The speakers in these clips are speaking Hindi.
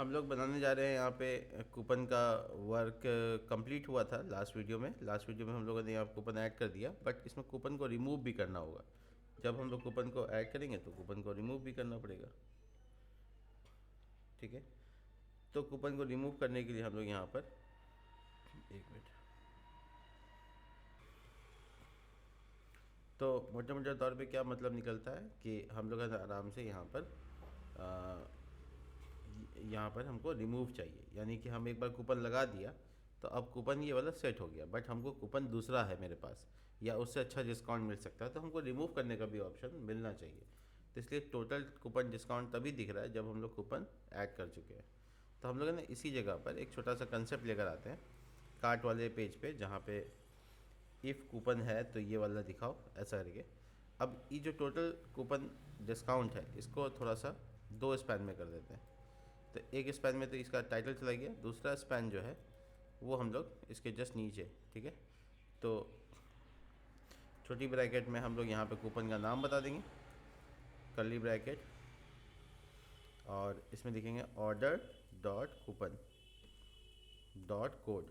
हम लोग बनाने जा रहे हैं यहाँ पे कूपन का वर्क कंप्लीट हुआ था लास्ट वीडियो में हम लोगों ने यहाँ कूपन ऐड कर दिया, बट इसमें कूपन को रिमूव भी करना होगा। जब हम लोग कूपन को ऐड करेंगे तो कूपन को रिमूव भी करना पड़ेगा। ठीक है, तो कूपन को रिमूव करने के लिए हम लोग यहाँ पर एक मिनट, तो मोटे मोटे तौर पे क्या मतलब निकलता है कि हम लोग आराम से यहाँ पर हमको रिमूव चाहिए, यानी कि हम एक बार कूपन लगा दिया तो अब कूपन ये वाला सेट हो गया, बट हमको कूपन दूसरा है मेरे पास या उससे अच्छा डिस्काउंट मिल सकता है, तो हमको रिमूव करने का भी ऑप्शन मिलना चाहिए। तो इसलिए टोटल कूपन डिस्काउंट तभी दिख रहा है जब हम लोग कूपन ऐड कर चुके हैं। तो हम लोग ने इसी जगह पर एक छोटा सा कंसेप्ट लेकर आते हैं कार्ट वाले पेज पे, जहाँ पे इफ़ कूपन है तो ये वाला दिखाओ ऐसा करके। अब ये जो टोटल कूपन डिस्काउंट है इसको थोड़ा सा दो स्पैन में कर देते हैं। तो एक स्पैन में तो इसका टाइटल चला गया, दूसरा स्पैन जो है वो हम लोग इसके जस्ट नीचे, ठीक है, तो छोटी ब्रैकेट में हम लोग यहाँ पे कूपन का नाम बता देंगे, कर्ली ब्रैकेट, और इसमें लिखेंगे order dot coupon dot code.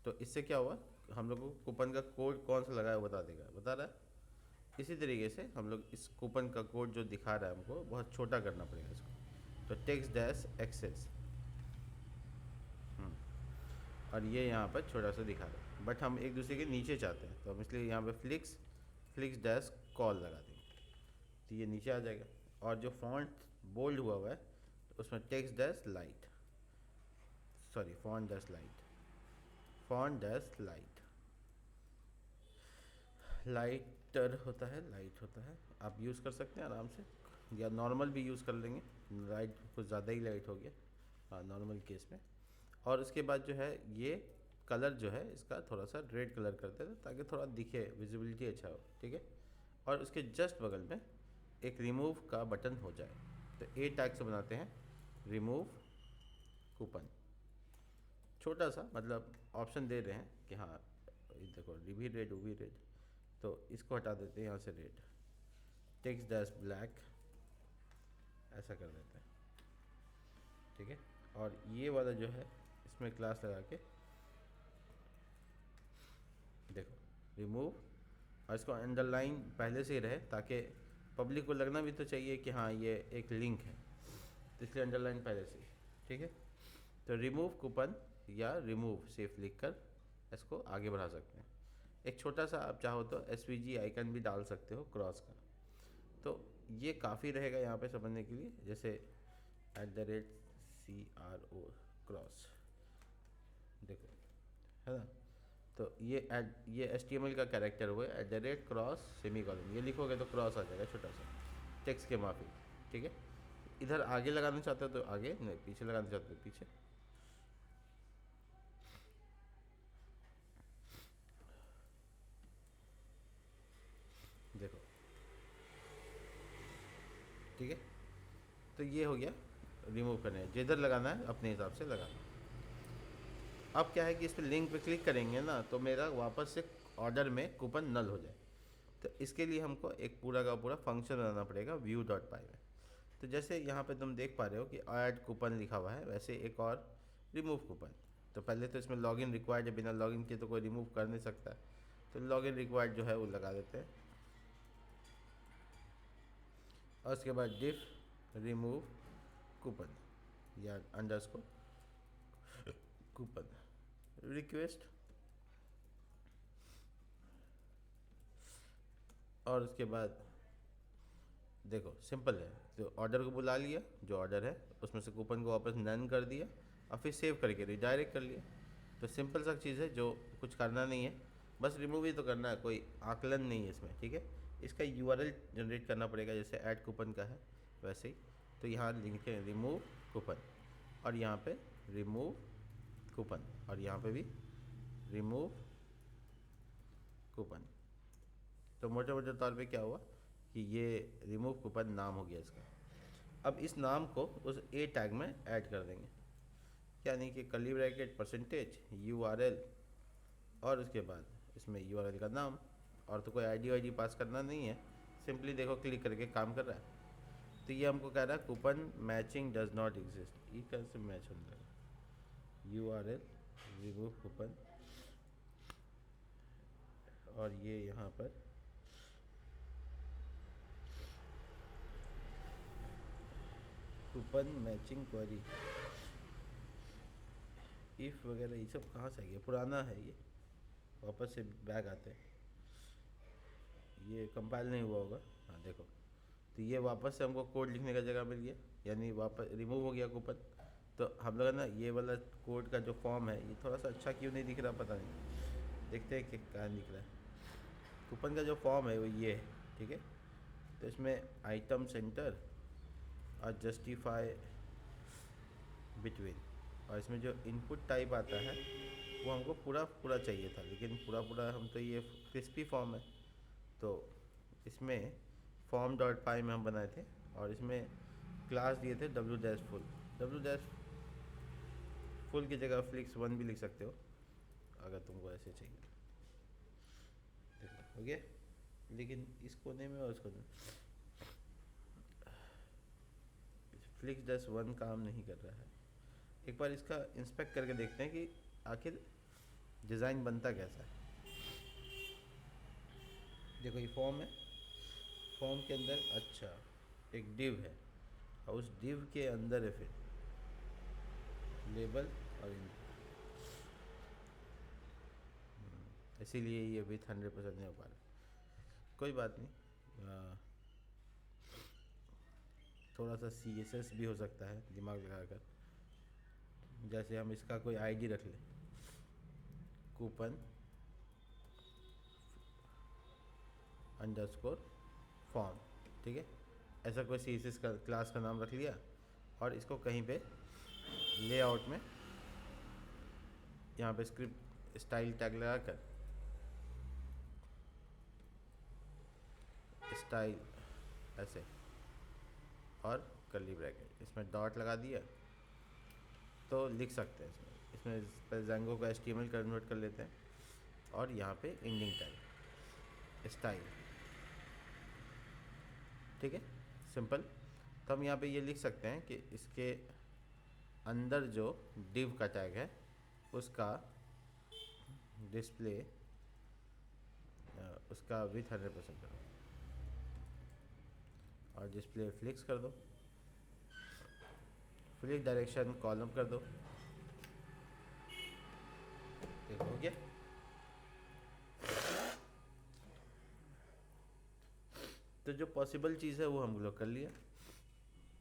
तो इससे क्या हुआ, हम लोग को कूपन का कोड कौन सा लगा है वो बता रहा है। इसी तरीके से हम लोग इस कूपन का कोड जो दिखा रहा है हमको बहुत छोटा करना पड़ेगा इसको। तो टेक्स्ट डैश एक्सेस, और ये यहाँ पर छोटा सा दिखा रहा है, बट हम एक दूसरे के नीचे चाहते हैं तो हम इसलिए यहाँ पे फ्लिक्स डैश कॉल लगा देंगे, तो ये नीचे आ जाएगा। और जो फॉन्ट बोल्ड हुआ है तो उसमें text dash light, sorry font dash light, light होता है, आप यूज़ कर सकते हैं आराम से, या नॉर्मल भी यूज़ कर लेंगे, लाइट कुछ ज़्यादा ही लाइट हो गया हाँ नॉर्मल केस में। और उसके बाद जो है ये कलर जो है इसका थोड़ा सा रेड कलर करते थे ताकि थोड़ा दिखे, विजिबिलिटी अच्छा हो, ठीक है। और उसके जस्ट बगल में एक रिमूव का बटन हो जाए, तो ए टैग से बनाते हैं रिमूव कूपन, छोटा सा मतलब ऑप्शन दे रहे हैं कि हाँ ये देखो ये भी रेड वो भी रेड, तो इसको हटा देते हैं यहाँ से रेड, टेक्स्ट डैश ब्लैक ऐसा कर देते हैं, ठीक है। और ये वाला जो है इसमें क्लास लगा के देखो रिमूव, और इसको अंडरलाइन पहले से ही रहे ताकि पब्लिक को लगना भी तो चाहिए कि हाँ ये एक लिंक है, तो इसलिए अंडरलाइन पहले से ही, ठीक है। तो रिमूव कूपन या रिमूव सेफ लिख कर इसको आगे बढ़ा सकते हैं। एक छोटा सा आप चाहो तो SVG आइकन भी डाल सकते हो क्रॉस का, तो ये काफ़ी रहेगा यहाँ पे समझने के लिए, जैसे @CRO क्रॉस, देखो है ना, तो ये HTML का कैरेक्टर हुआ है @क्रॉस सेमीकोलन, ये लिखोगे तो क्रॉस आ जाएगा छोटा सा टेक्स्ट के माफी, ठीक है। इधर आगे लगाना चाहते हो तो आगे, नहीं पीछे लगाना चाहते हो पीछे, देखो ठीक है। तो ये हो गया रिमूव करने, जिधर लगाना है अपने हिसाब से लगाना। अब क्या है कि इस पर लिंक पे क्लिक करेंगे ना तो मेरा वापस से ऑर्डर में कूपन नल हो जाए, तो इसके लिए हमको एक पूरा का पूरा फंक्शन बनाना पड़ेगा व्यू डॉट पाई में। तो जैसे यहाँ पे तुम देख पा रहे हो कि ऐड कूपन लिखा हुआ है, वैसे एक और रिमूव कूपन। तो पहले तो इसमें लॉगिन रिक्वायर्ड है, बिना लॉगिन के तो कोई रिमूव कर नहीं सकता, तो लॉगिन रिक्वायर्ड जो है वो लगा देते हैं, और उसके बाद डिफ रिमूव कूपन या अंडरस्कोर कूपन रिक्वेस्ट, और उसके बाद देखो सिंपल है, तो ऑर्डर को बुला लिया, जो ऑर्डर है उसमें से कूपन को वापस नन कर दिया और फिर सेव करके रिडायरेक्ट कर लिया। तो सिंपल सा चीज़ है, जो कुछ करना नहीं है, बस रिमूव ही तो करना है, कोई आकलन नहीं है इसमें, ठीक है। इसका URL जनरेट करना पड़ेगा जैसे ऐड कूपन का है वैसे ही। तो यहाँ लिखे रिमूव कूपन, और यहाँ पे रिमूव कूपन, और यहाँ पे भी रिमूव कूपन। तो मोटे मोटे तौर पे क्या हुआ कि ये रिमूव कूपन नाम हो गया इसका। अब इस नाम को उस ए टैग में ऐड कर देंगे, यानी कि कर्ली ब्रैकेट परसेंटेज URL, और उसके बाद इसमें URL का नाम, और तो कोई ID वाईडी पास करना नहीं है, सिंपली देखो क्लिक करके काम कर रहा है। तो ये हमको कह रहा है coupon matching does not exist, ये कैसे मैच होने लगा। URL रिमूव कूपन, और ये यहाँ पर कूपन मैचिंग क्वेरी, इफ़ वगैरह ये सब कहाँ से आ गया, पुराना है ये। वापस से बैक आते हैं, ये कंपाइल नहीं हुआ होगा। हाँ देखो, तो ये वापस से हमको कोड लिखने का जगह मिल गया, यानी वापस रिमूव हो गया कूपन। तो हम लोग ना ये वाला कोड का जो फॉर्म है ये थोड़ा सा अच्छा क्यों नहीं दिख रहा पता नहीं, देखते हैं कि कहाँ दिख रहा है। कूपन का जो फॉर्म है वो ये है, ठीक है। तो इसमें आइटम सेंटर और जस्टिफाई बिटवीन, और इसमें जो इनपुट टाइप आता है वो हमको पूरा पूरा चाहिए था, लेकिन पूरा पूरा हम तो ये क्रिस्पी फॉर्म है, तो इसमें फॉर्म डॉट पाई में हम बनाए थे, और इसमें क्लास दिए थे W dash full. W dash full की जगह फ्लिक्स 1 भी लिख सकते हो अगर तुमको ऐसे चाहिए। देखो हो गया, लेकिन इस कोने में और इस कोने में फ्लिक्स-1 काम नहीं कर रहा है। एक बार इसका इंस्पेक्ट करके देखते हैं कि आखिर डिज़ाइन बनता कैसा है। देखो ये फॉर्म है, फॉर्म के अंदर अच्छा एक डिव है, और उस डिव के अंदर है फिर लेबल और इसीलिए ये विथ 100% नहीं हो पा रहा। कोई बात नहीं, थोड़ा सा CSS भी हो सकता है दिमाग लगाकर। जैसे हम इसका कोई ID रख लें, कूपन अंडरस्कोर फॉर्म, ठीक है। ऐसा कोई CSS का क्लास का नाम रख लिया, और इसको कहीं पे लेआउट में यहाँ पे स्क्रिप्ट स्टाइल टैग लगा कर स्टाइल ऐसे और कर्ली ब्रैकेट, इसमें डॉट लगा दिया तो लिख सकते हैं। इसमें पहले ज़ैंगो को HTML कन्वर्ट कर लेते हैं, और यहाँ पे एंडिंग टैग स्टाइल, ठीक है, सिंपल। तो हम यहाँ पे ये लिख सकते हैं कि इसके अंदर जो div का टैग है उसका डिस्प्ले उसका विथ 100% करो, और डिस्प्ले फ्लिक्स कर दो, फ्लिक डायरेक्शन कॉलम कर दो। देखो हो गया। तो जो पॉसिबल चीज़ है वो हम लोग कर लिया।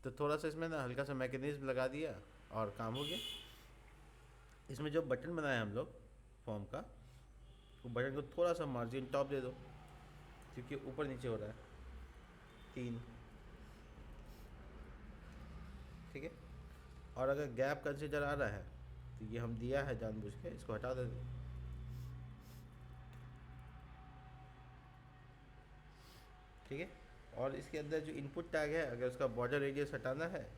तो थोड़ा सा इसमें ना हल्का सा मैकेनिज्म लगा दिया और काम हो गया। इसमें जो बटन बनाया हम लोग फॉर्म का, वो बटन को थोड़ा सा मार्जिन टॉप दे दो, क्योंकि ऊपर नीचे हो रहा है 3, ठीक है। और अगर गैप कंसिडर आ रहा है तो ये हम दिया है जानबूझ के, इसको हटा दे, ठीक है। और इसके अंदर जो इनपुट टैग है, अगर उसका बॉर्डर रेडियस हटाना है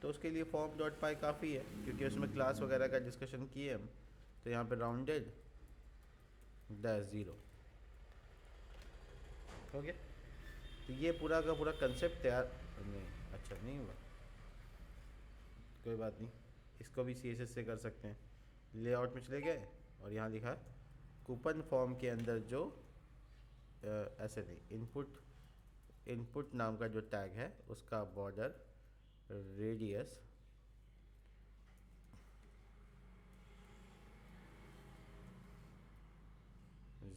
तो उसके लिए फॉर्म डॉट पाई काफ़ी है, क्योंकि उसमें क्लास वगैरह का डिस्कशन किए हम। तो यहाँ पे राउंडेड -0 हो गया। तो ये पूरा का पूरा कंसेप्ट तैयार नहीं, अच्छा नहीं हुआ, कोई बात नहीं, इसको भी CSS से कर सकते हैं। लेआउट में चले गए और यहाँ लिखा कूपन फॉर्म के अंदर जो ऐसे नहीं, इनपुट नाम का जो टैग है उसका बॉर्डर रेडियस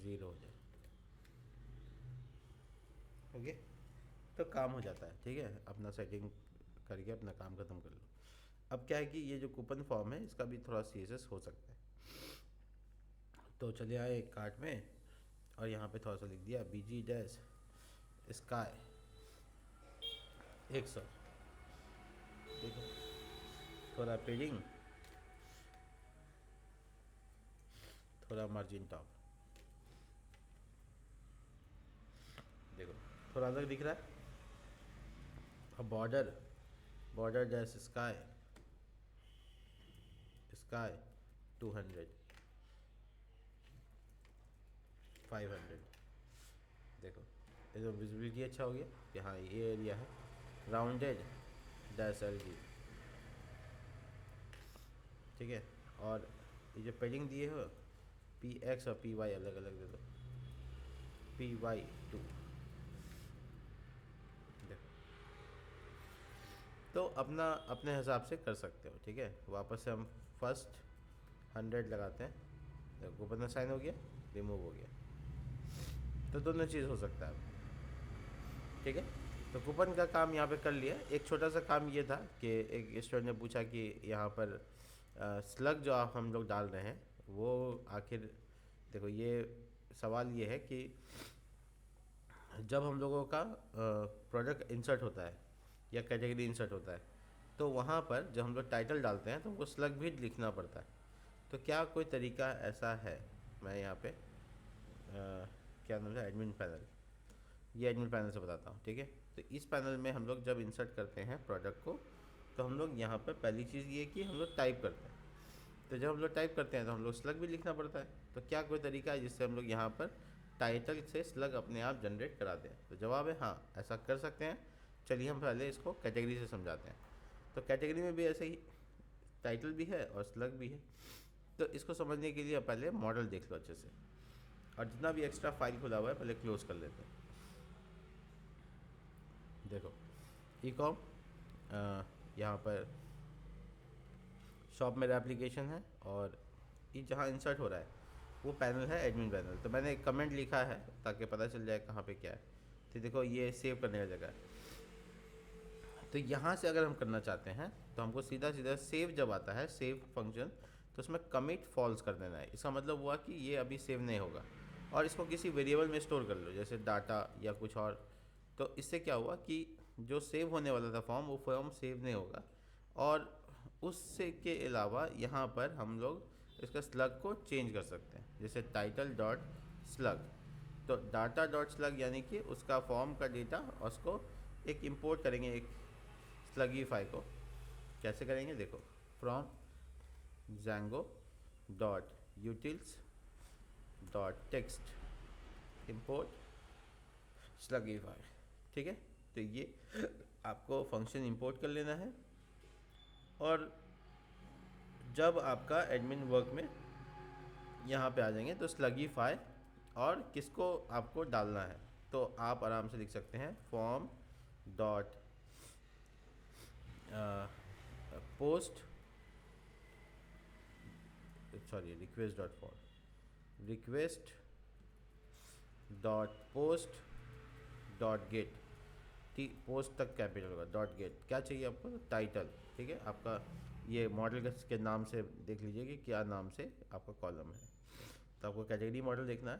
ज़ीरो हो जाए, ओके। तो काम हो जाता है, ठीक है। अपना सेटिंग करके अपना काम ख़त्म कर लो। अब क्या है कि ये जो कूपन फॉर्म है इसका भी थोड़ा CSS हो सकता है। तो चले आए कार्ट में, और यहाँ पे थोड़ा सा लिख दिया BG डैश स्काई 100, देखो थोड़ा पेडिंग, थोड़ा मार्जिन टॉप, देखो थोड़ा अलग दिख रहा है। अब बॉर्डर डैश स्काई 200 500, देखो ये तो विजिबिलिटी अच्छा हो गया कि हाँ ये एरिया है। राउंडेड डैश एल जी, ठीक है। और ये जो पेडिंग दिए हो पी एक्स और पी वाई अलग अलग दे दो, पी वाई टू। तो अपना अपने हिसाब से कर सकते हो, ठीक है। वापस से हम फर्स्ट 100 लगाते हैं, देखो ऊपर में साइन हो गया, रिमूव हो गया। तो दोनों चीज़ हो सकता है, ठीक है। तो कूपन का काम यहाँ पे कर लिया। एक छोटा सा काम ये था कि एक स्टूडेंट ने पूछा कि यहाँ पर स्लग जो आप हम लोग डाल रहे हैं वो आखिर, देखो ये सवाल ये है कि जब हम लोगों का प्रोडक्ट इंसर्ट होता है या कैटेगरी इंसर्ट होता है, तो वहाँ पर जब हम लोग टाइटल डालते हैं तो हमको स्लग भी लिखना पड़ता है। तो क्या कोई तरीका ऐसा है, मैं यहाँ पे क्या नाम है, एडमिन पैनल, ये एडमिन पैनल से बताता हूँ, ठीक है। तो इस पैनल में हम लोग जब इंसर्ट करते हैं प्रोडक्ट को, तो हम लोग यहाँ पर पहली चीज़ ये कि हम लोग टाइप करते हैं। तो जब हम लोग टाइप करते हैं तो हम लोग स्लग भी लिखना पड़ता है। तो क्या कोई तरीका है जिससे हम लोग यहाँ पर टाइटल से स्लग अपने आप जनरेट करा दें? तो जवाब है हाँ, ऐसा कर सकते हैं। चलिए हम पहले इसको कैटेगरी से समझाते हैं। तो कैटेगरी में भी ऐसे ही टाइटल भी है और स्लग भी है। तो इसको समझने के लिए पहले मॉडल देख लो अच्छे से, और जितना भी एक्स्ट्रा फाइल खुला हुआ है पहले क्लोज कर लेते हैं। देखो ई कॉम, यहाँ पर शॉप मेरा एप्लीकेशन है, और ये जहाँ इंसर्ट हो रहा है वो पैनल है एडमिन पैनल। तो मैंने एक कमेंट लिखा है ताकि पता चल जाए कहाँ पे क्या है। तो देखो ये सेव करने का जगह है। तो यहाँ से अगर हम करना चाहते हैं तो हमको सीधा सीधा सेव जब आता है, सेव फंक्शन, तो उसमें कमिट फॉल्स कर देना है। इसका मतलब हुआ कि ये अभी सेव नहीं होगा, और इसको किसी वेरिएबल में स्टोर कर लो जैसे डाटा या कुछ और। तो इससे क्या हुआ कि जो सेव होने वाला था फॉर्म, वो फॉर्म सेव नहीं होगा। और उससे के अलावा यहाँ पर हम लोग इसका स्लग को चेंज कर सकते हैं, जैसे टाइटल डॉट स्लग। तो डाटा डॉट स्लग यानी कि उसका फॉर्म का डेटा, और उसको एक इंपोर्ट करेंगे एक स्लगीफाई को। कैसे करेंगे देखो, from Django dot utils dot text import slugify, ठीक है। तो ये आपको फंक्शन इंपोर्ट कर लेना है, और जब आपका एडमिन वर्क में यहाँ पे आ जाएंगे तो स्लगीफाई और किसको आपको डालना है, तो आप आराम से लिख सकते हैं form dot post, sorry request dot form, request dot post dot gate, post तक कैपिटल होगा, डॉट गेट। क्या चाहिए आपको, टाइटल, ठीक है। आपका ये मॉडल के नाम से देख लीजिए कि क्या नाम से आपका कॉलम है। तो आपको कैटेगरी मॉडल देखना है,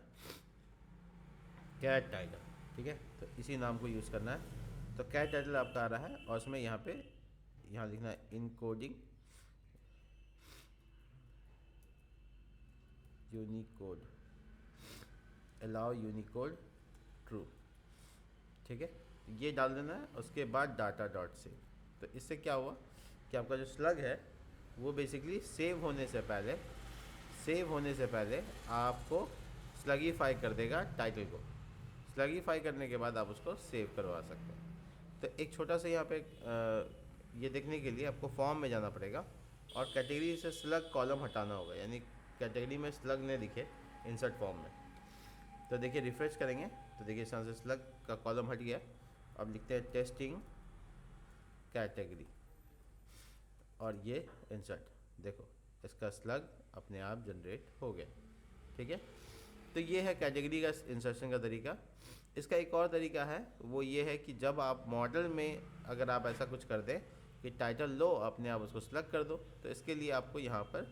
कैट टाइटल, ठीक है। तो इसी नाम को यूज़ करना है। तो कैट टाइटल आपका आ रहा है, और उसमें यहाँ पे यहाँ लिखना है encoding Unicode, allow Unicode true, ठीक है। ये डाल देना है। उसके बाद डाटा डॉट सेव। तो इससे क्या हुआ कि आपका जो स्लग है वो बेसिकली सेव होने से पहले आपको स्लगीफाई कर देगा टाइटल को। स्लगीफाई करने के बाद आप उसको सेव करवा सकते हैं। तो एक छोटा सा यहाँ पे ये देखने के लिए आपको फॉर्म में जाना पड़ेगा, और कैटेगरी से स्लग कॉलम हटाना होगा, यानी कैटेगरी में स्लग नहीं दिखे इंसर्ट फॉर्म में। तो देखिए रिफ्रेश करेंगे तो देखिए इस तरह से स्लग का कॉलम हट गया। अब लिखते हैं टेस्टिंग कैटेगरी, और ये इंसर्ट, देखो इसका स्लग अपने आप जनरेट हो गया, ठीक है। तो ये है कैटेगरी का इंसर्शन का तरीका। इसका एक और तरीका है, वो ये है कि जब आप मॉडल में अगर आप ऐसा कुछ कर दें कि टाइटल लो अपने आप उसको स्लग कर दो, तो इसके लिए आपको यहाँ पर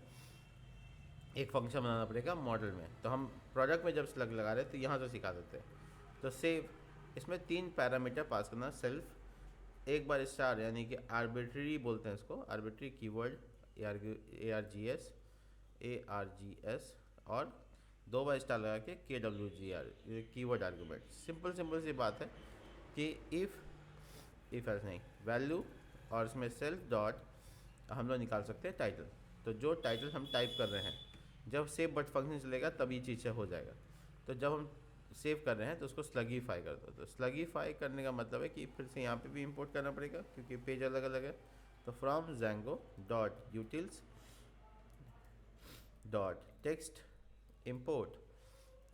एक फंक्शन बनाना पड़ेगा मॉडल में। तो हम प्रोडक्ट में जब स्लग लगा रहे हैं तो यहाँ से सिखा देते हैं। तो सेव, इसमें 3 पैरामीटर पास करना, सेल्फ, एक बार स्टार यानी कि आर्बिट्री बोलते हैं इसको, आर्बिट्री कीवर्ड ARGS, और 2 बार स्टार लगा के KWGR, ये कीवर्ड आर्गूमेंट। सिंपल सी बात है कि इफ़ ऐसा नहीं वैल्यू, और इसमें सेल्फ डॉट हम लोग निकाल सकते हैं टाइटल। तो जो टाइटल हम टाइप कर रहे हैं, जब सेव बट फंक्शन चलेगा तब ये चीज़ से हो जाएगा। तो जब हम सेव कर रहे हैं तो उसको स्लगीफाई कर दो। तो स्लगीफाई करने का मतलब है कि फिर से यहाँ पे भी इंपोर्ट करना पड़ेगा क्योंकि पेज अलग अलग है। तो from Django dot utils dot text import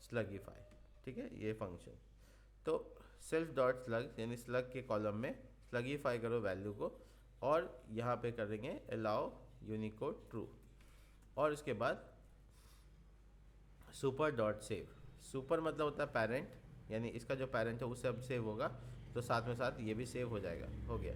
slugify, ठीक है, ये फंक्शन। तो सेल्फ डॉट स्लग यानी स्लग के कॉलम में स्लगीफाई करो वैल्यू को, और यहाँ पे करेंगे अलाउ यूनिकोड ट्रू, और इसके बाद सुपर डॉट सेव। सुपर मतलब होता है पेरेंट, यानी इसका जो पेरेंट है उससे अब सेव होगा, तो साथ में साथ ये भी सेव हो जाएगा, हो गया।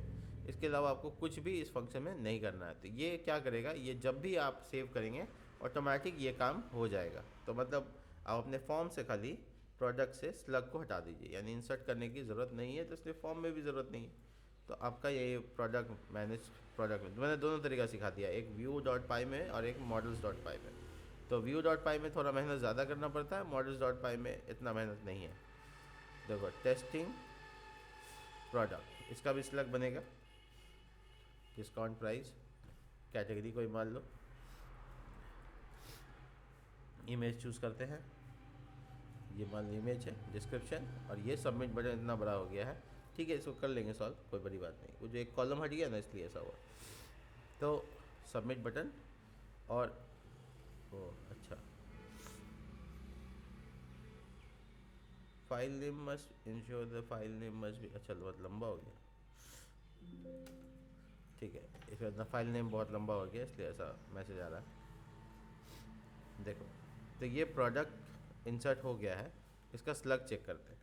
इसके अलावा आपको कुछ भी इस फंक्शन में नहीं करना है। तो ये क्या करेगा, ये जब भी आप सेव करेंगे ऑटोमेटिक ये काम हो जाएगा। तो मतलब आप अपने फॉर्म से खाली प्रोडक्ट से स्लग को हटा दीजिए, यानी इंसर्ट करने की ज़रूरत नहीं है, तो इसलिए फॉर्म में भी ज़रूरत नहीं है। तो आपका ये प्रोडक्ट मैनेज प्रोडक्ट में मैंने दोनों तरीका सिखा दिया, एक व्यू डॉट पाई में और एक मॉडल्स डॉट पाई में। तो व्यू डॉट पाई में थोड़ा मेहनत ज़्यादा करना पड़ता है, मॉडल्स डॉट पाई में इतना मेहनत नहीं है। देखो टेस्टिंग प्रोडक्ट, इसका भी स्लग बनेगा। डिस्काउंट प्राइस, कैटेगरी कोई मान लो, इमेज चूज़ करते हैं, ये मान लो इमेज है, डिस्क्रिप्शन, और ये सबमिट बटन इतना बड़ा हो गया है, ठीक है, इसको कर लेंगे सॉल्व, कोई बड़ी बात नहीं। वो जो एक कॉलम हट गया ना इसलिए ऐसा हुआ। तो सबमिट बटन, और ओ अच्छा, file name must ensure the file name must भी, अच्छा बहुत लंबा हो गया, ठीक है, इसमें अपना फाइल नेम बहुत लंबा हो गया इसलिए ऐसा मैसेज आ रहा है। देखो तो ये प्रोडक्ट इंसर्ट हो गया है, इसका स्लग चेक करते हैं।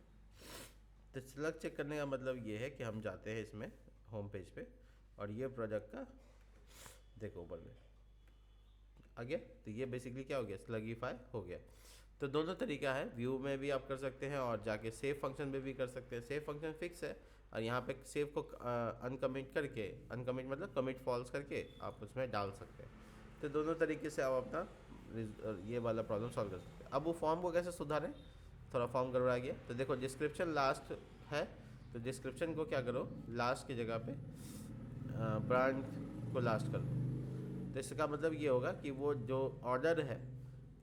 तो स्लग चेक करने का मतलब ये है कि हम जाते हैं इसमें होम पेज पे, और ये प्रोडक्ट का देखो ऊपर में आ गया। तो ये बेसिकली क्या हो गया, स्लगीफाई हो गया। तो दोनों तरीका है, व्यू में भी आप कर सकते हैं और जाके सेव फंक्शन में भी कर सकते हैं। सेव फंक्शन फिक्स है, और यहाँ पे सेव को अनकमिट करके, अनकमिट मतलब कमिट फॉल्स करके आप उसमें डाल सकते हैं। तो दोनों तरीके से आप अपना ये वाला प्रॉब्लम सॉल्व कर सकते हैं। अब वो फॉर्म को कैसे सुधारें, थोड़ा फॉर्म गड़बड़ा गया। तो देखो डिस्क्रिप्शन लास्ट है, तो डिस्क्रिप्शन को क्या करो, लास्ट की जगह पे ब्रांड को लास्ट कर दो। तो इसका मतलब ये होगा कि वो जो ऑर्डर है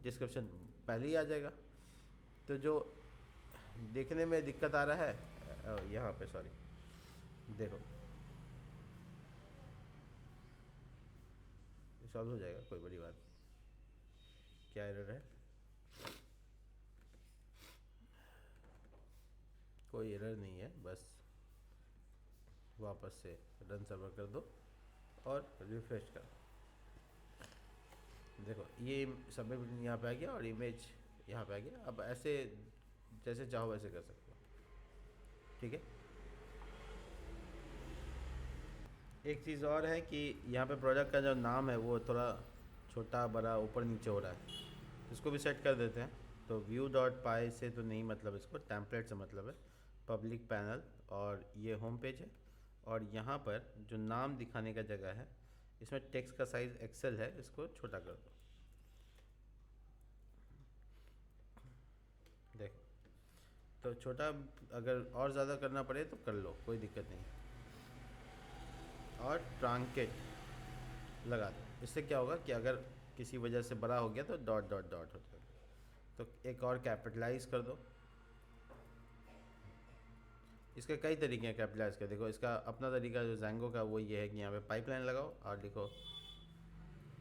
डिस्क्रिप्शन पहले ही आ जाएगा। तो जो देखने में दिक्कत आ रहा है यहाँ पे, सॉरी देखो सॉल्व हो जाएगा, कोई बड़ी बात नहीं। क्या एरर है, कोई एरर नहीं है, बस वापस से रन सर्वर कर दो और रिफ्रेश कर। देखो ये सबमिट बटन यहाँ पे आ गया और इमेज यहाँ पे आ गया। अब ऐसे जैसे चाहो वैसे कर सकते हो, ठीक है। एक चीज़ और है कि यहाँ पे प्रोडक्ट का जो नाम है वो थोड़ा छोटा बड़ा ऊपर नीचे हो रहा है, इसको भी सेट कर देते हैं। तो व्यू डॉट पाई से तो नहीं मतलब, इसको टेम्पलेट से मतलब है। पब्लिक पैनल, और ये होम पेज है, और यहाँ पर जो नाम दिखाने का जगह है इसमें टेक्स्ट का साइज़ एक्सेल है, इसको छोटा कर दो। देखो तो छोटा, अगर और ज़्यादा करना पड़े तो कर लो, कोई दिक्कत नहीं। और ट्रांकेट लगा दो, इससे क्या होगा कि अगर किसी वजह से बड़ा हो गया तो डॉट डॉट डॉट हो जाएगा। तो एक और कैपिटलाइज कर दो। इसके कई तरीके हैं कैपिटलाइज कर, देखो इसका अपना तरीका जो Django का वो ये है कि यहाँ पे पाइपलाइन लगाओ और लिखो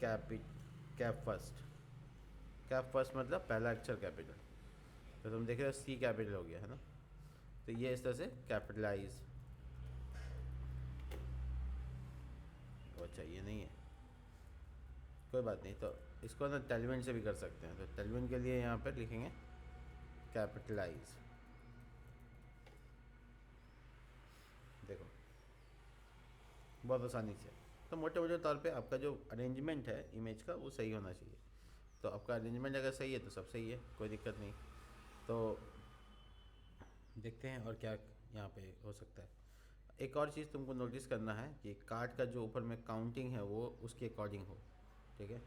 कैप फर्स्ट। कैप फर्स्ट मतलब पहला अक्षर कैपिटल। तो तुम देख रहे हो C कैपिटल हो गया है ना, तो ये इस तरह से कैपिटलाइज। अच्छा ये नहीं है, कोई बात नहीं। तो इसको ना टेलविन से भी कर सकते हैं। तो टेलविन के लिए यहाँ पर लिखेंगे कैपिटलाइज। देखो बहुत आसानी से। तो मोटे मोटे तौर पे आपका जो अरेंजमेंट है इमेज का वो सही होना चाहिए। तो आपका अरेंजमेंट अगर सही है तो सब सही है, कोई दिक्कत नहीं। तो देखते हैं और क्या यहाँ पे हो सकता है। एक और चीज़ तुमको नोटिस करना है कि कार्ड का जो ऊपर में काउंटिंग है वो उसके अकॉर्डिंग हो, ठीक है।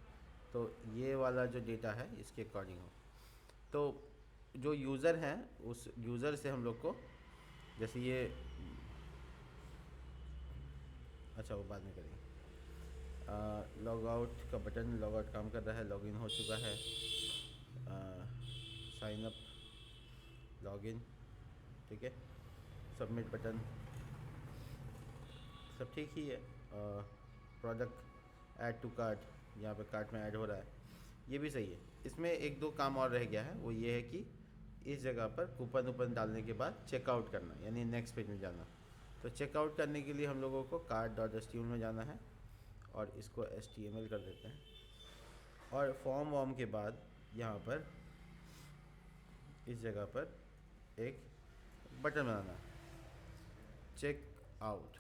तो ये वाला जो डेटा है इसके अकॉर्डिंग हो। तो जो यूज़र हैं उस यूज़र से हम लोग को, जैसे ये, अच्छा वो बाद में करेंगे। लॉग आउट का बटन, लॉग आउट काम कर रहा है, लॉगिन हो चुका है, साइन अप लॉगिन, ठीक है, सबमिट बटन, सब ठीक ही है। प्रोडक्ट ऐड टू कार्ट, यहाँ पे कार्ट में ऐड हो रहा है, ये भी सही है। इसमें एक दो काम और रह गया है, वो ये है कि इस जगह पर कूपन वूपन डालने के बाद चेकआउट करना, यानी नेक्स्ट पेज में जाना। तो चेकआउट करने के लिए हम लोगों को cart.html में जाना है और इसको HTML कर देते हैं। और फॉर्म वॉर्म के बाद यहाँ पर इस जगह पर एक बटन बनाना है, चेक आउट।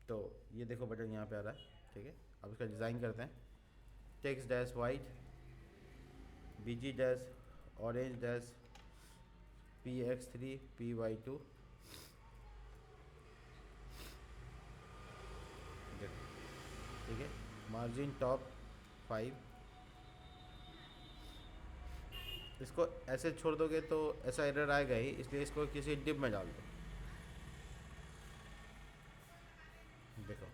तो ये देखो बटन यहाँ पे आ रहा है, ठीक है। अब इसका डिज़ाइन करते हैं, text dash white, BG dash orange dash PX3 PY2, ठीक है। मार्जिन टॉप 5, इसको ऐसे छोड़ दोगे तो ऐसा एरर आएगा ही, इसलिए इसको किसी डिप में डाल दो। देखो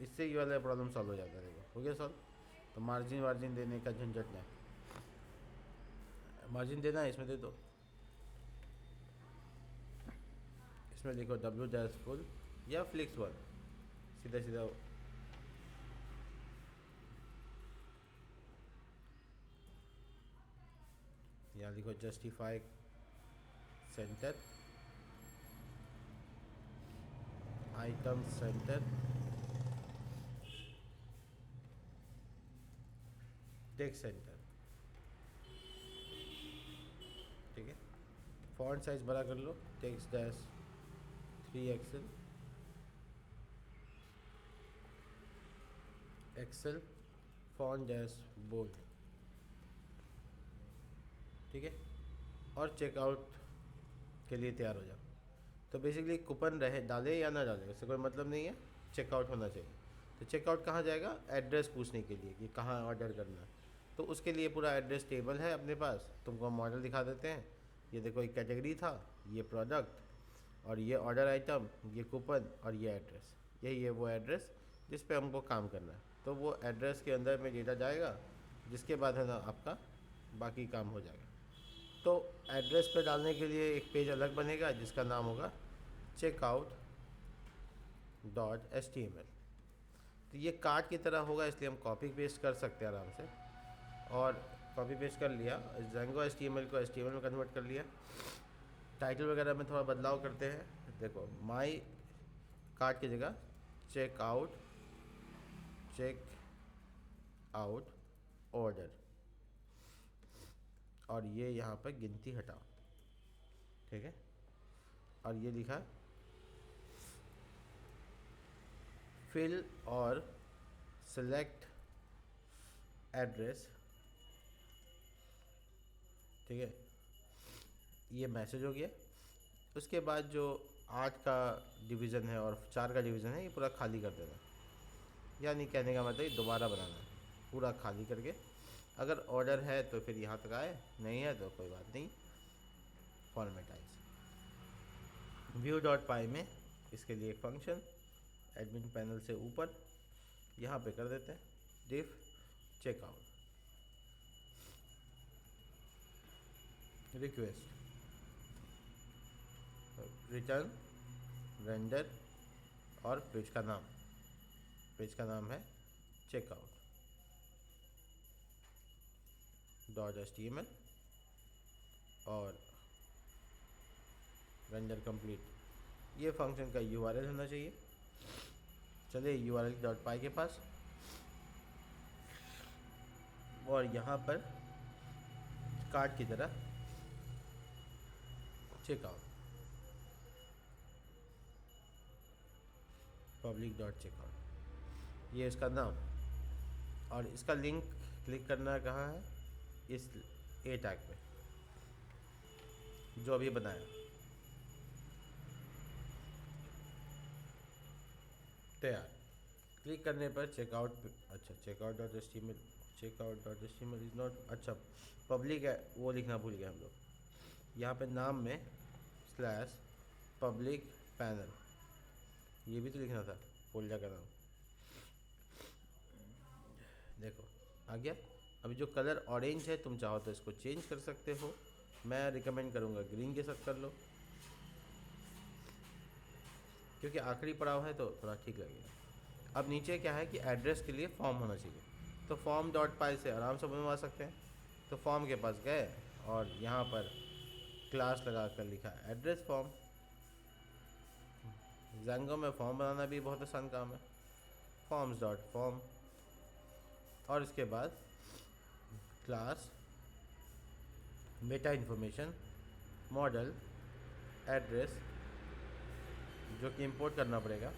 इससे ये वाला प्रॉब्लम सॉल्व हो जाता है। देखो हो गया सॉल्व। तो मार्जिन वार्जिन देने का झंझट नहीं, मार्जिन देना है इसमें दे दो, इसमें लिखो W डैश फुल या फ्लिक्स वन, सीधा सीधा। यहाँ लिखो justify center, item center, text center, ठीक है। फॉन्ट साइज बड़ा कर लो, text dash 3 XL font dash bold, ठीक है। और चेकआउट के लिए तैयार हो जाओ। तो बेसिकली कूपन रहे डाले या ना डाले उससे कोई मतलब नहीं है, चेकआउट होना चाहिए। तो चेकआउट कहाँ जाएगा? एड्रेस पूछने के लिए कि कहाँ ऑर्डर करना है। तो उसके लिए पूरा एड्रेस टेबल है अपने पास, तुमको हम मॉडल दिखा देते हैं। ये देखो, एक कैटेगरी था, ये प्रोडक्ट, और ये ऑर्डर आइटम, ये कूपन, और ये एड्रेस। यही है वो एड्रेस जिस पे हमको काम करना है। तो वो एड्रेस के अंदर में डेटा जाएगा, जिसके बाद है ना आपका बाकी काम हो जाएगा। तो एड्रेस पे डालने के लिए एक पेज अलग बनेगा जिसका नाम होगा checkout.html। तो ये कार्ट की तरह होगा, इसलिए हम कॉपी पेस्ट कर सकते हैं आराम से। और कॉपी पेस्ट कर लिया, Django HTML को HTML में कन्वर्ट कर लिया। टाइटल वगैरह में थोड़ा बदलाव करते हैं। देखो, माई कार्ट की जगह चेक आउट ऑर्डर, और ये यहाँ पर गिनती हटाओ, ठीक है। और ये लिखा फिल और सेलेक्ट एड्रेस, ठीक है। ये मैसेज हो गया। उसके बाद जो 8 का डिवीज़न है और 4 का डिवीज़न है, ये पूरा खाली कर देना। यानी कहने का मतलब दोबारा बनाना है पूरा खाली करके। अगर ऑर्डर है तो फिर यहाँ तक आए, नहीं है तो कोई बात नहीं, फॉर्मेटाइज। view.py में इसके लिए एक फंक्शन एडमिन पैनल से ऊपर यहाँ पे कर देते हैं, diff checkout request return vendor, और पेज का नाम है checkout.html, और वेंडर कंप्लीट। ये फंक्शन का URL होना चाहिए। चलिए url.py के पास, और यहाँ पर कार्ट की तरह चेकआउट public.checkout, ये इसका नाम। और इसका लिंक क्लिक करना कहाँ है? इस ए टैग पे जो अभी बनाया, तैयार। क्लिक करने पर चेकआउट, अच्छा checkout.html इज़ नॉट, अच्छा पब्लिक है, वो लिखना भूल गया हम लोग। यहाँ पे नाम में स्लैश पब्लिक पैनल, ये भी तो लिखना था, फोल्डर का नाम। देखो आ गया। अभी जो कलर ऑरेंज है, तुम चाहो तो इसको चेंज कर सकते हो, मैं रिकमेंड करूँगा ग्रीन के साथ कर लो, क्योंकि आखिरी पड़ाव है तो थोड़ा ठीक लगेगा। अब नीचे क्या है कि एड्रेस के लिए फॉर्म होना चाहिए, तो फॉर्म डॉट पाई से आराम से बनवा सकते हैं। तो फॉर्म के पास गए और यहाँ पर क्लास लगा कर लिखा एड्रेस फॉर्म। जैंगो में फॉर्म बनाना भी बहुत आसान काम है, फॉर्म्स डॉट फॉर्म, और इसके बाद class Meta information model address, जो कि इंपोर्ट करना पड़ेगा,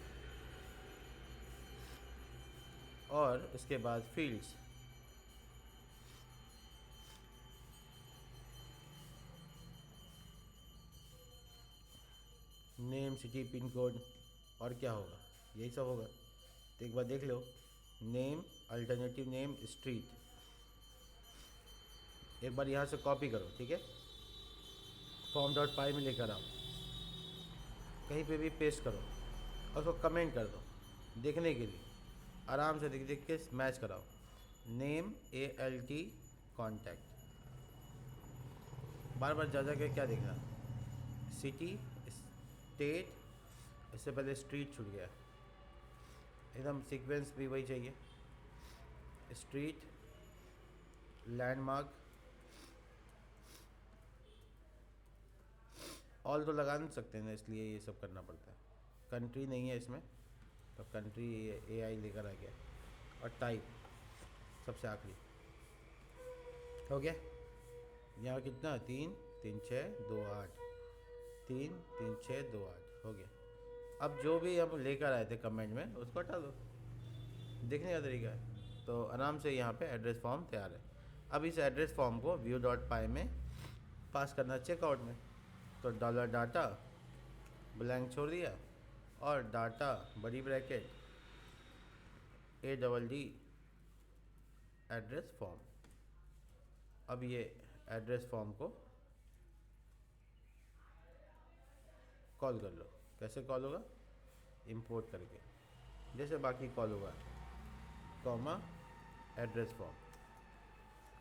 और इसके बाद fields, name city pin code, और क्या होगा, यही सब होगा। तो एक बार देख लो, नेम अल्टरनेटिव नेम स्ट्रीट, एक बार यहाँ से कॉपी करो, ठीक है, फॉर्म डॉट पाई में लेकर आओ, कहीं पे भी पेस्ट करो और उसको कमेंट कर दो देखने के लिए, आराम से देख देख के मैच कराओ। नेम ALT कॉन्टैक्ट, बार बार जा के क्या देखना, सिटी स्टेट, इससे पहले स्ट्रीट छूट गया, एकदम सीक्वेंस भी वही चाहिए, स्ट्रीट लैंडमार्क, ऑल तो लगा नहीं सकते ना, इसलिए ये सब करना पड़ता है। कंट्री नहीं है इसमें, तो कंट्री AI लेकर आ गया, और टाइप सबसे आखिरी हो गया। यहाँ कितना, 3 3 6 2 8, 3 3 6 2 8 हो गया। अब जो भी हम लेकर आए थे कमेंट में उसको हटा दो, देखने का तरीका है। तो आराम से यहाँ पे एड्रेस फॉर्म तैयार है। अब इस एड्रेस फॉर्म को व्यू डॉट पाई में पास करना चेकआउट में, तो डॉलर डाटा ब्लैंक छोड़ दिया, और डाटा बड़ी ब्रैकेट ADD एड्रेस फॉर्म। अब ये एड्रेस फॉर्म को कॉल कर लो। कैसे कॉल होगा, इंपोर्ट करके, जैसे बाकी कॉल होगा, कॉमा एड्रेस फॉर्म।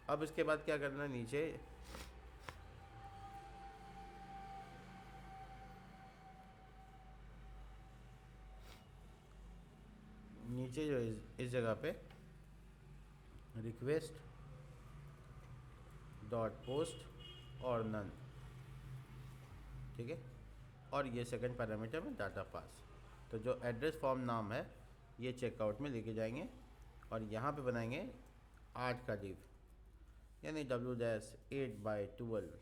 अब इसके बाद क्या करना है, नीचे जो इस जगह पे रिक्वेस्ट डॉट पोस्ट और नन, ठीक है, और ये सेकंड पैरामीटर में डाटा पास। तो जो एड्रेस फॉर्म नाम है ये चेकआउट में लेके जाएंगे, और यहाँ पे बनाएंगे 8 का डिव, यानी W-8/12,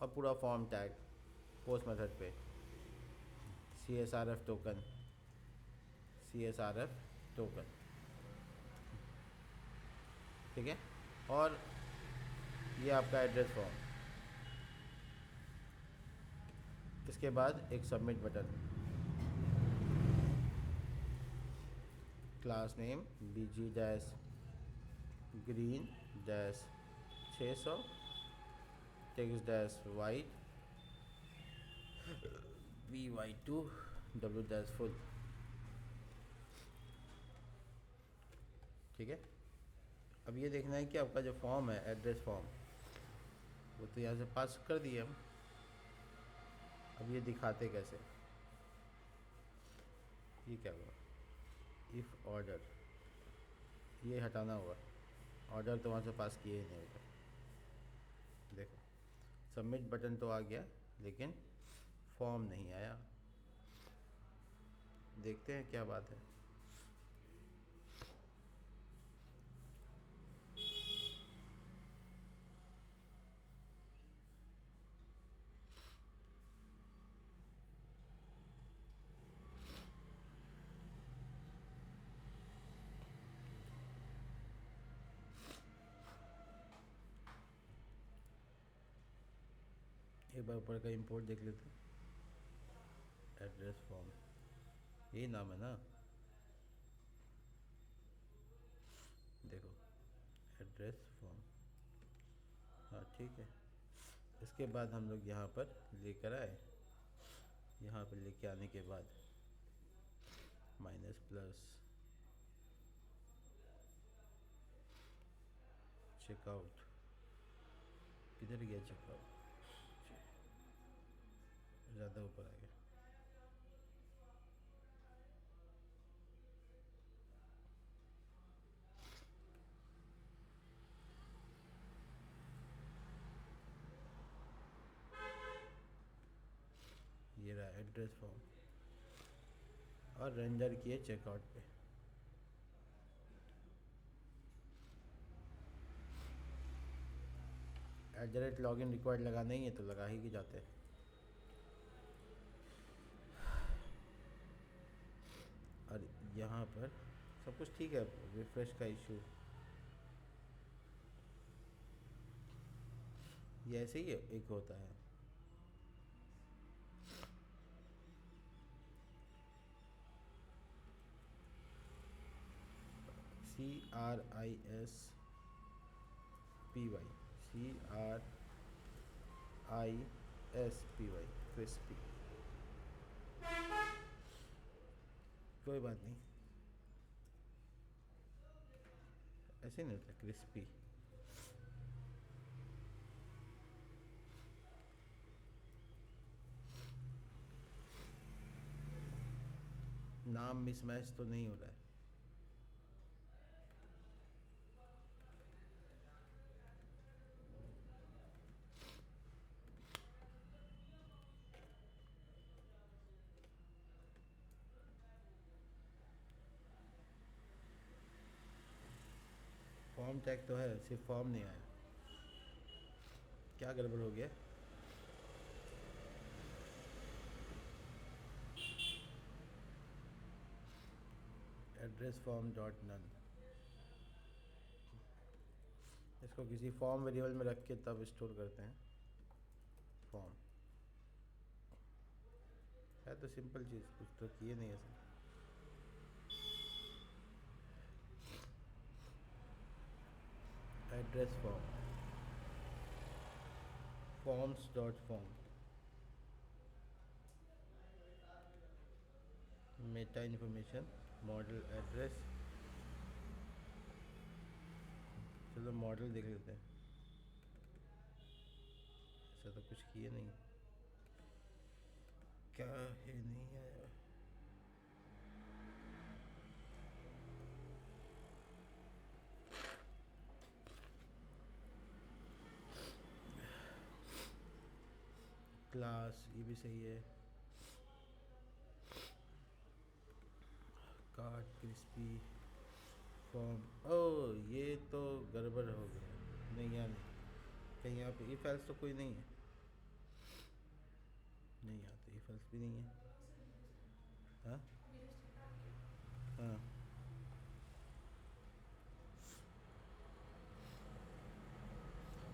और पूरा फॉर्म टैग पोस्ट मेथड पे CSRF टोकन, ठीक है, और ये आपका एड्रेस फॉर्म। इसके बाद एक submit button, class name BG-green-600, text white VY2 W-full, ठीक है। अब ये देखना है कि आपका जो फॉर्म है एड्रेस फॉर्म, वो तो यहाँ से पास कर दिए हम। अब ये दिखाते कैसे, ये क्या हुआ, इफ़ ऑर्डर, ये हटाना होगा, ऑर्डर तो वहाँ से पास किए ही नहीं होगा। देखो सबमिट बटन तो आ गया, लेकिन फॉर्म नहीं आया। देखते हैं क्या बात है। एक बार ऊपर का इंपोर्ट देख लेते हैं, एड्रेस फॉर्म, यही नाम है ना, देखो एड्रेस फॉर्म, हाँ ठीक है। इसके बाद हम लोग यहाँ पर लेकर आए, यहाँ पर लेके आने के बाद माइनस प्लस चेकआउट, किधर गया चेकआउट? ज़्यादा ऊपर आ गया। ये रहा एड्रेस फॉर्म और रेंडर किए चेकआउट पे। @login रिक्वायर्ड लगा नहीं है तो लगा ही के जाते हैं। और यहाँ पर सब कुछ ठीक है, रिफ्रेश का इशू ये ऐसे ही एक होता है। CRISPY, CRISPY, crispy. कोई बात नहीं, ऐसे नहीं होता क्रिस्पी। नाम मिसमैच तो नहीं हो रहा है। फॉर्म टैग तो है, सिर्फ फॉर्म नहीं आया। क्या गड़बड़ हो गया? एड्रेस फॉर्म डॉट नन, इसको किसी फॉर्म वेरिएबल में रख के तब स्टोर करते हैं फॉर्म। है तो सिंपल चीज़, कुछ तो किए नहीं ऐसे। Address form, forms dot form, Meta information, model address. चलो मॉडल देख लेते हैं। ऐसा तो कुछ किए नहीं, क्या है नहीं आया। क्लास ये भी सही है। कार्ड क्रिस्पी फॉर्म, ओ ये तो गड़बड़ हो गया। नहीं यहाँ नहीं, कहीं यहाँ पे इफ एल्स तो कोई नहीं है। नहीं यहाँ तो इफ एल्स भी नहीं है। हाँ हाँ,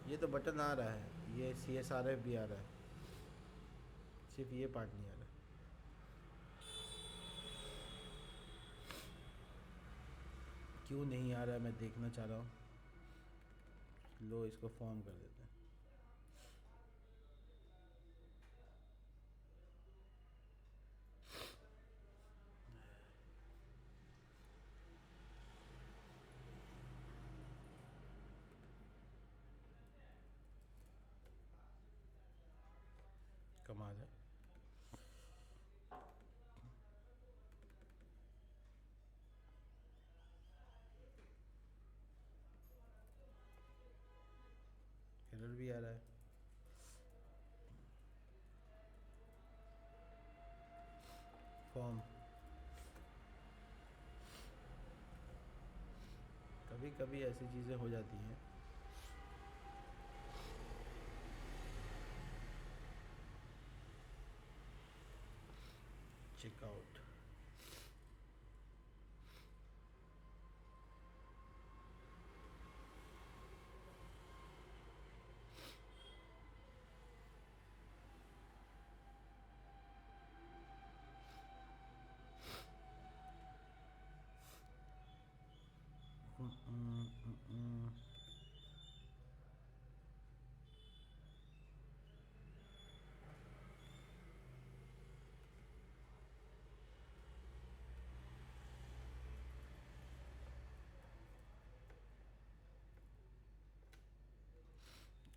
ये तो बटन आ रहा है, ये CSRF भी आ रहा है, सिर्फ ये पार्ट नहीं आ रहा। क्यों नहीं आ रहा है मैं देखना चाह रहा हूँ। लो इसको फॉर्म कर देते हैं। कमाल है। एरर भी आ रहा है। फॉर्म कभी कभी ऐसी चीज़ें हो जाती हैं। चेकआउट,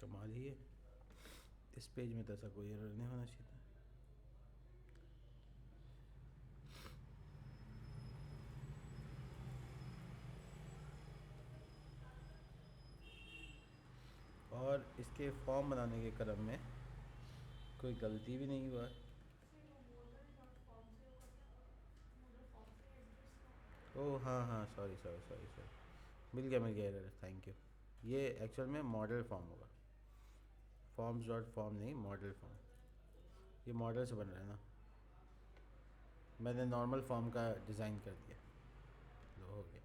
कमाल सही है, इस पेज में तो ऐसा कोई एरर नहीं होना चाहिए था। और इसके फॉर्म बनाने के क्रम में कोई गलती भी नहीं हुआ है। ओह हाँ हाँ, सॉरी सॉरी सॉरी सॉरी, मिल गया एरर, थैंक यू। ये एक्चुअल में मॉडल फॉर्म होगा, फॉर्म्स डॉट फॉर्म नहीं, मॉडल फॉर्म। ये मॉडल से बन रहा है ना, मैंने नॉर्मल फॉर्म का डिज़ाइन कर दिया, लो हो गया।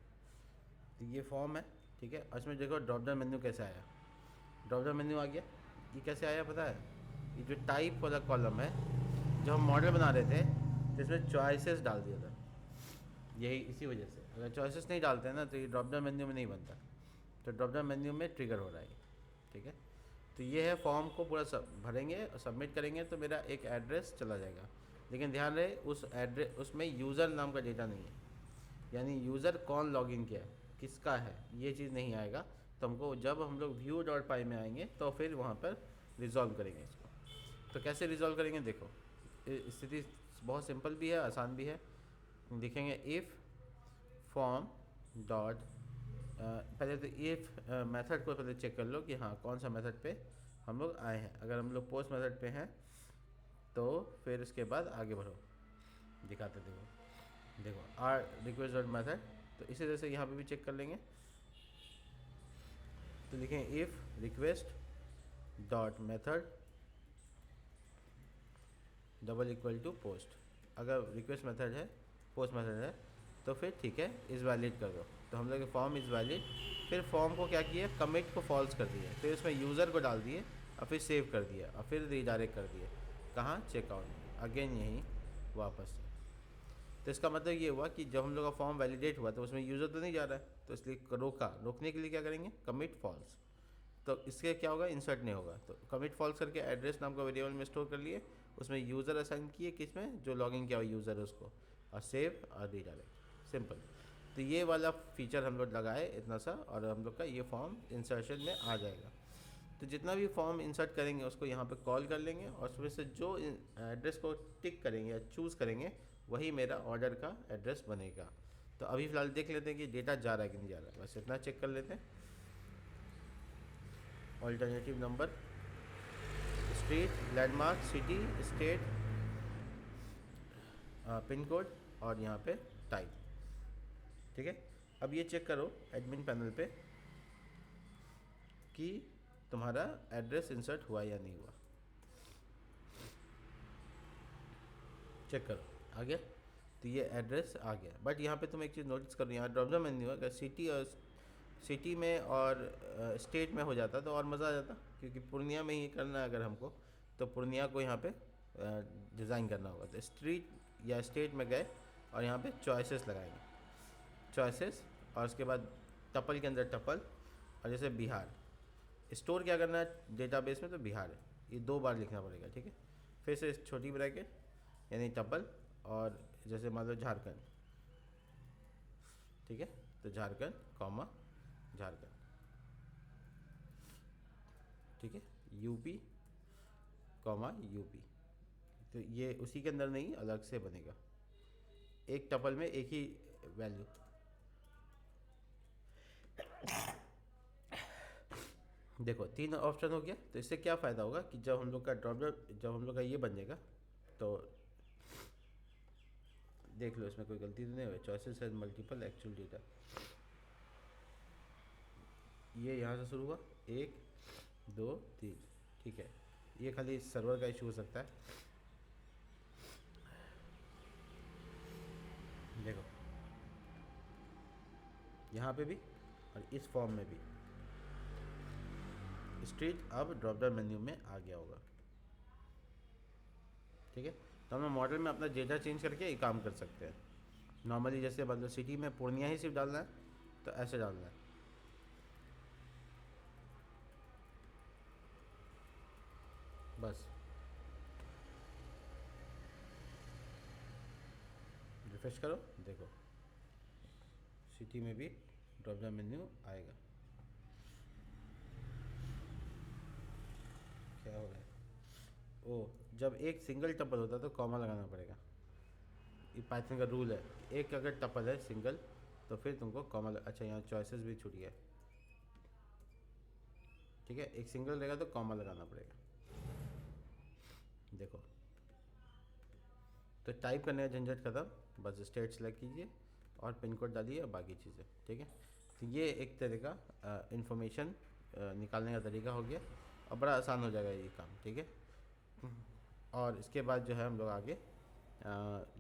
तो ये फॉर्म है, ठीक है। और इसमें देखो ड्रॉप डाउन मेन्यू कैसे आया, ड्रॉप डाउन मेन्यू आ गया। ये कैसे आया पता है, ये जो टाइप वाला कॉलम है, जब हम मॉडल बना रहे थे तो इसमें चॉइसेस डाल दिया था, यही इसी वजह से। अगर चॉइसेस नहीं डालते हैं ना तो ये ड्रॉप डाउन मेन्यू में नहीं बनता, तो ड्रॉप डाउन मेन्यू में ट्रिगर हो रहा है, ठीक है। तो ये है, फॉर्म को पूरा सब भरेंगे और सबमिट करेंगे तो मेरा एक एड्रेस चला जाएगा। लेकिन ध्यान रहे उस एड्रेस, उसमें यूज़र नाम का डेटा नहीं है, यानी यूज़र कौन लॉगिन किया है, किसका है, ये चीज़ नहीं आएगा। तो हमको जब हम लोग व्यू डॉट पाई में आएंगे तो फिर वहाँ पर रिजॉल्व करेंगे इसको। तो कैसे रिजॉल्व करेंगे, देखो स्थिति बहुत सिंपल भी है, आसान भी है। देखेंगे इफ़ फॉर्म डॉट, पहले तो इफ़ मेथड को पहले चेक कर लो कि हाँ कौन सा मेथड पे हम लोग आए हैं। अगर हम लोग पोस्ट मेथड पे हैं तो फिर उसके बाद आगे बढ़ो, दिखाते देखो आर रिक्वेस्ट डॉट मेथड। तो इसी तरह से यहाँ पे भी चेक कर लेंगे। तो लिखें if request dot method double equal to post. अगर रिक्वेस्ट मेथड है, पोस्ट मेथड है, तो फिर ठीक है, इज़ वैलिड कर दो। तो हम लोग फॉर्म इज़ वैलिड, फिर फॉर्म को क्या किया, कमिट को फॉल्स कर दिए, फिर उसमें यूज़र को डाल दिए और फिर सेव कर दिया और फिर रीडायरेक्ट कर दिए कहाँ, चेकआउट में, अगेन यहीं वापस से। तो इसका मतलब ये हुआ कि जब हम लोग का फॉर्म वैलिडेट हुआ तो उसमें यूज़र तो नहीं जा रहा है, तो इसलिए रोकने के लिए क्या करेंगे, कमिट फॉल्स। तो इसके क्या होगा, इंसर्ट नहीं होगा। तो कमिट फॉल्स करके एड्रेस नाम का वेरिएबल में स्टोर कर लिए, उसमें यूज़र असाइन किए, किसमें, जो लॉगिन किया हुआ यूज़र है उसको, और सेव और रीडायरेक्ट, सिंपल। तो ये वाला फीचर हम लोग लगाए इतना सा, और हम लोग का ये फॉर्म इंसर्शन में आ जाएगा। तो जितना भी फॉर्म इंसर्ट करेंगे उसको यहाँ पे कॉल कर लेंगे, और उसमें से जो एड्रेस को टिक करेंगे या चूज़ करेंगे वही मेरा ऑर्डर का एड्रेस बनेगा। तो अभी फ़िलहाल देख लेते हैं कि डेटा जा रहा है कि नहीं जा रहा है, बस इतना चेक कर लेते हैं। Alternative number, street, landmark, city, state, pin code, और यहाँ पे टाइप, ठीक है। अब ये चेक करो एडमिन पैनल पे कि तुम्हारा एड्रेस इंसर्ट हुआ या नहीं हुआ, चेक करो आ गया। तो ये एड्रेस आ गया, बट यहाँ पे तुम एक चीज़ नोटिस करो, यहाँ ड्रॉप डाउन मेन्यू है, अगर सिटी में और स्टेट में हो जाता तो और मज़ा आ जाता, क्योंकि पूर्णिया में ही करना है अगर हमको, तो पूर्णिया को यहाँ पे डिज़ाइन करना होगा। तो स्ट्रीट या स्टेट में गए और यहाँ पे चॉइसेस लगाएंगे, चॉइसेस, और उसके बाद टपल के अंदर टपल, और जैसे बिहार स्टोर क्या करना है डेटाबेस में, तो बिहार है, ये 2 बार लिखना पड़ेगा, ठीक है। फिर से छोटी ब्रैकेट यानी टपल, और जैसे मान लो झारखंड, ठीक है, तो झारखंड कॉमा झारखंड, ठीक है, यूपी कॉमा यूपी। तो ये उसी के अंदर नहीं, अलग से बनेगा, एक टपल में एक ही वैल्यू। देखो 3 ऑप्शन हो गया। तो इससे क्या फ़ायदा होगा कि जब हम लोग का जब हम लोग का ये बन जाएगा तो देख लो इसमें कोई गलती तो नहीं हुई, choices and multiple actual data, ये यहाँ से शुरू हुआ 1 2 3, ठीक है। ये खाली सर्वर का इशू हो सकता है, देखो यहाँ पे भी और इस फॉर्म में भी स्ट्रीट अब ड्रॉप डाउन मेन्यू में आ गया होगा, ठीक है। तो हम मॉडल में अपना डेटा चेंज करके ये काम कर सकते हैं नॉर्मली, जैसे मतलब सिटी में पूर्णिया ही सिर्फ डालना है तो ऐसे डालना है, बस रिफ्रेश करो, देखो सिटी में भी ड्रॉप डाउन मेन्यू आएगा। क्या हो रहा है? ओ, जब एक सिंगल टपल होता है तो कॉमा लगाना पड़ेगा। ये पाइथन का रूल है। एक अगर टपल है सिंगल तो फिर तुमको कॉमा अच्छा यहाँ चॉइसेस भी छूट गया। ठीक है, एक सिंगल रहेगा तो कॉमा लगाना पड़ेगा। देखो, तो टाइप करने का झंझट खत्म, बस स्टेट सेलेक्ट कीजिए और पिन कोड डालिए और बाकी चीज़ें। ठीक है, तो ये एक तरह का इंफॉर्मेशन निकालने का तरीका हो गया और बड़ा आसान हो जाएगा ये काम। ठीक है, और इसके बाद जो है हम लोग आगे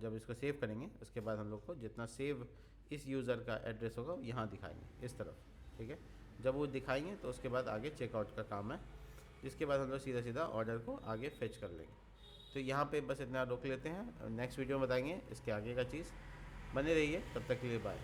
जब इसको सेव करेंगे उसके बाद हम लोग को जितना सेव इस यूज़र का एड्रेस होगा वो यहाँ दिखाएंगे इस तरफ। ठीक है, जब वो दिखाएंगे तो उसके बाद आगे चेकआउट का काम है, जिसके बाद हम लोग सीधा सीधा ऑर्डर को आगे फेच कर लेंगे। तो यहाँ पे बस इतना रोक लेते हैं, नेक्स्ट वीडियो में बताएंगे इसके आगे का चीज़। बने रहिए, तब तक के लिए बाय।